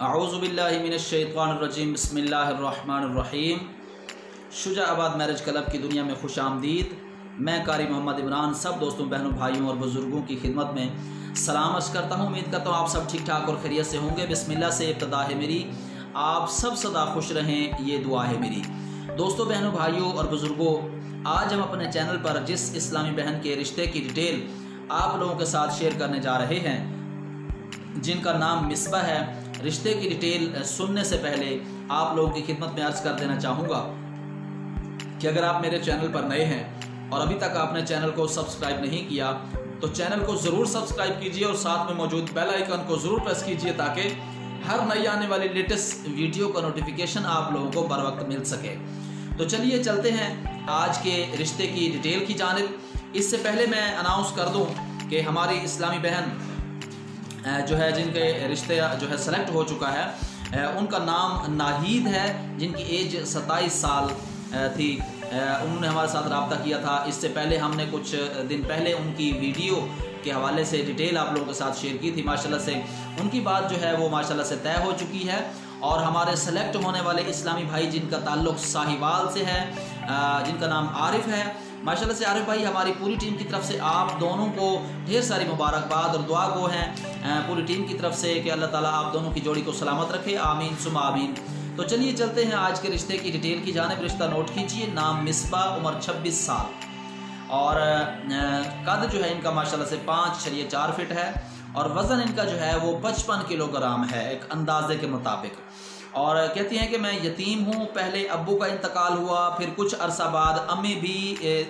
औज़ुबिल्लाहिमिनश्शैतानिर्रजीम बिस्मिल्लाहिर्रहमानिर्रहीम। शुजाआबाद marriage club की दुनिया में खुश आमदीद। मैं कारी मोहम्मद इमरान सब दोस्तों, बहनों, भाइयों और बुज़ुर्गों की खिदमत में सलाम अर्ज़ करता हूँ। उम्मीद करता हूँ आप सब ठीक ठाक और खैरियत से होंगे। बिस्मिल्लाह से इब्तिदा है मेरी, आप सब सदा खुश रहें, ये दुआ है मेरी। दोस्तों, बहनों, भाइयों और बुज़ुर्गों, आज हम अपने चैनल पर जिस इस्लामी बहन के रिश्ते की डिटेल आप लोगों के साथ शेयर करने जा रहे हैं, जिनका नाम मिसबा है, रिश्ते की डिटेल सुनने से पहले आप लोगों की खिदमत में अर्ज़ कर देना चाहूँगा कि अगर आप मेरे चैनल पर नए हैं और अभी तक आपने चैनल को सब्सक्राइब नहीं किया तो चैनल को ज़रूर सब्सक्राइब कीजिए और साथ में मौजूद बेल आइकन को ज़रूर प्रेस कीजिए ताकि हर नई आने वाली लेटेस्ट वीडियो का नोटिफिकेशन आप लोगों को बर वक्त मिल सके। तो चलिए चलते हैं आज के रिश्ते की डिटेल की जानिब। इससे पहले मैं अनाउंस कर दूँ कि हमारी इस्लामी बहन जो है, जिनके रिश्ते जो है सेलेक्ट हो चुका है, उनका नाम नाहीद है, जिनकी एज 27 साल थी। उन्होंने हमारे साथ रब्ता किया था। इससे पहले हमने कुछ दिन पहले उनकी वीडियो के हवाले से डिटेल आप लोगों के साथ शेयर की थी। माशाल्लाह से उनकी बात जो है वो माशाल्लाह से तय हो चुकी है और हमारे सेलेक्ट होने वाले इस्लामी भाई जिनका ताल्लुक़ साहिवाल से है, जिनका नाम आरिफ है, माशाल्लाह से आरिफ भाई, हमारी पूरी टीम की तरफ से आप दोनों को ढेर सारी मुबारकबाद और दुआ गो हैं पूरी टीम की तरफ से कि अल्लाह ताला आप दोनों की जोड़ी को सलामत रखे, आमीन सुमा आमीन। तो चलिए चलते हैं आज के रिश्ते की डिटेल की जानिब। रिश्ता नोट कीजिए। नाम मिसबा, उम्र 26 साल और कद जो है इनका माशाल्लाह से 5'4" है और वज़न इनका जो है वो 55 किलोग्राम है एक अंदाजे के मुताबिक। और कहती हैं कि मैं यतीम हूँ, पहले अब्बू का इंतकाल हुआ, फिर कुछ अरसा बाद अम्मी भी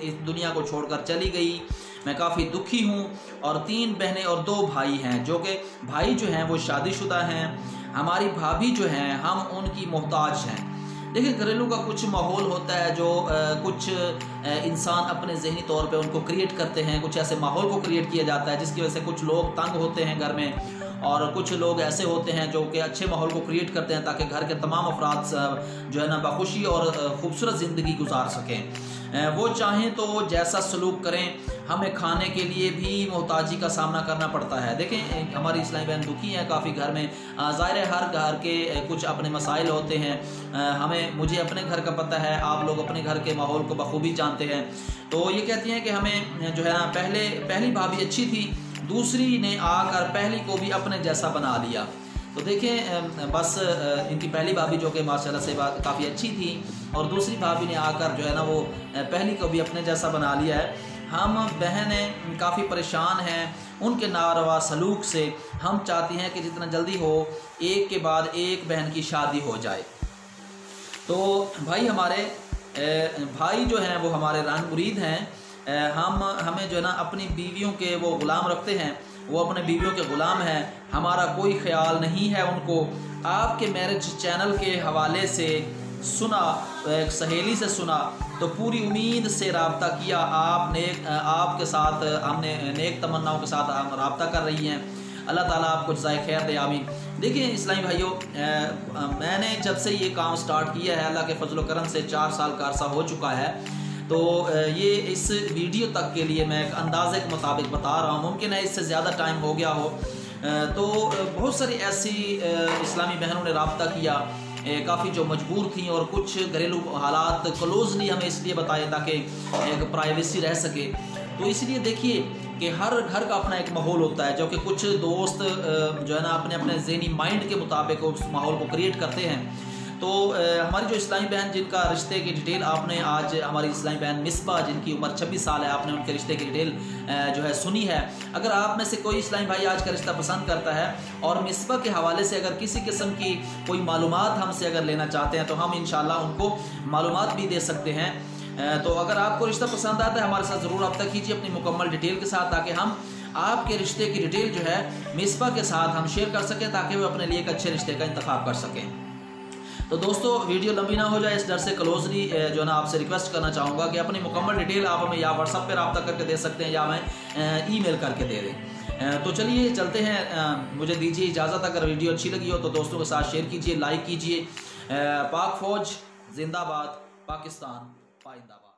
इस दुनिया को छोड़कर चली गई। मैं काफ़ी दुखी हूँ और 3 बहनें और 2 भाई हैं, जो कि भाई जो हैं वो शादीशुदा हैं। हमारी भाभी जो हैं हम उनकी मोहताज हैं। देखिए, घरेलू का कुछ माहौल होता है जो कुछ इंसान अपने जहनी तौर पे उनको क्रिएट करते हैं। कुछ ऐसे माहौल को क्रिएट किया जाता है जिसकी वजह से कुछ लोग तंग होते हैं घर में और कुछ लोग ऐसे होते हैं जो कि अच्छे माहौल को क्रिएट करते हैं ताकि घर के तमाम अफराद जो है ना बखुशी और ख़ूबसूरत ज़िंदगी गुजार सकें। वो चाहें तो जैसा सलूक करें। हमें खाने के लिए भी मोहताजी का सामना करना पड़ता है। देखें, हमारी इस्लामी बहन दुखी हैं काफ़ी घर में। ज़ाहिर है हर घर के कुछ अपने मसाइल होते हैं। मुझे अपने घर का पता है, आप लोग अपने घर के माहौल को बखूबी जानते हैं। तो ये कहती हैं कि हमें जो है ना पहली भाभी अच्छी थी, दूसरी ने आकर पहली को भी अपने जैसा बना लिया। तो देखें, बस इनकी पहली भाभी जो कि माशाल्लाह से काफ़ी अच्छी थी और दूसरी भाभी ने आकर जो है ना वो पहली को भी अपने जैसा बना लिया है। हम बहनें काफ़ी परेशान हैं उनके नारवा सलूक से। हम चाहती हैं कि जितना जल्दी हो एक के बाद एक बहन की शादी हो जाए। तो हमारे भाई जो हैं वो हमारे रान मुरीद हैं। हमें जो है ना अपनी बीवियों के वो ग़ुलाम रखते हैं, वो अपने बीवियों के ग़ुलाम हैं। हमारा कोई ख्याल नहीं है उनको। आपके मैरिज चैनल के हवाले से सुना, एक सहेली से सुना तो पूरी उम्मीद से रब्ता किया। आपके साथ हमने नेक तमन्नाओं के साथ हम रब्ता कर रही हैं। अल्लाह ताला आपको जज़ाए खैर दे, आमीन। देखिए इस्लामी भाइयों, मैंने जब से ये काम स्टार्ट किया है, अल्लाह के फजल करम से 4 साल का अरसा हो चुका है। तो ये इस वीडियो तक के लिए मैं एक अंदाज़े के मुताबिक बता रहा हूँ, मुमकिन है इससे ज़्यादा टाइम हो गया हो। तो बहुत सारी ऐसी इस्लामी बहनों ने रब्ता किया, काफ़ी जो मजबूर थी, और कुछ घरेलू हालात क्लोजली हमें इसलिए बताए ताकि एक प्राइवेसी रह सके। तो इसलिए देखिए कि हर घर का अपना एक माहौल होता है, जो कि कुछ दोस्त जो है ना अपने अपने ज़हनी माइंड के मुताबिक उस माहौल को क्रिएट करते हैं। तो हमारी जो इस्लामी बहन जिनका रिश्ते की डिटेल आपने आज, हमारी इस्लामी बहन मिसबा जिनकी उम्र 26 साल है, आपने उनके रिश्ते की डिटेल जो है सुनी है। अगर आप में से कोई इस्लामी भाई आज का रिश्ता पसंद करता है और मिसबा के हवाले से अगर किसी किस्म की कोई मालूमात हमसे अगर लेना चाहते हैं तो हम इंशाल्लाह उनको मालूमात भी दे सकते हैं। तो अगर आपको रिश्ता पसंद आता है हमारे साथ ज़रूर रब्ता कीजिए अपनी मुकम्मल डिटेल के साथ, ताकि हम आपके रिश्ते की डिटेल जो है मिसबा के साथ हम शेयर कर सकें, ताकि वो अपने लिए एक अच्छे रिश्ते का इंतखाब कर सकें। तो दोस्तों, वीडियो लंबी ना हो जाए इस डर से क्लोजली जो ना आपसे रिक्वेस्ट करना चाहूँगा कि अपनी मुकम्मल डिटेल आप हमें या व्हाट्सअप पे रब्ता करके दे सकते हैं या हमें ईमेल करके दे दें। तो चलिए चलते हैं, मुझे दीजिए इजाज़त। अगर वीडियो अच्छी लगी हो तो दोस्तों के साथ शेयर कीजिए, लाइक कीजिए। पाक फ़ौज जिंदाबाद, पाकिस्तान पाइंदाबाद।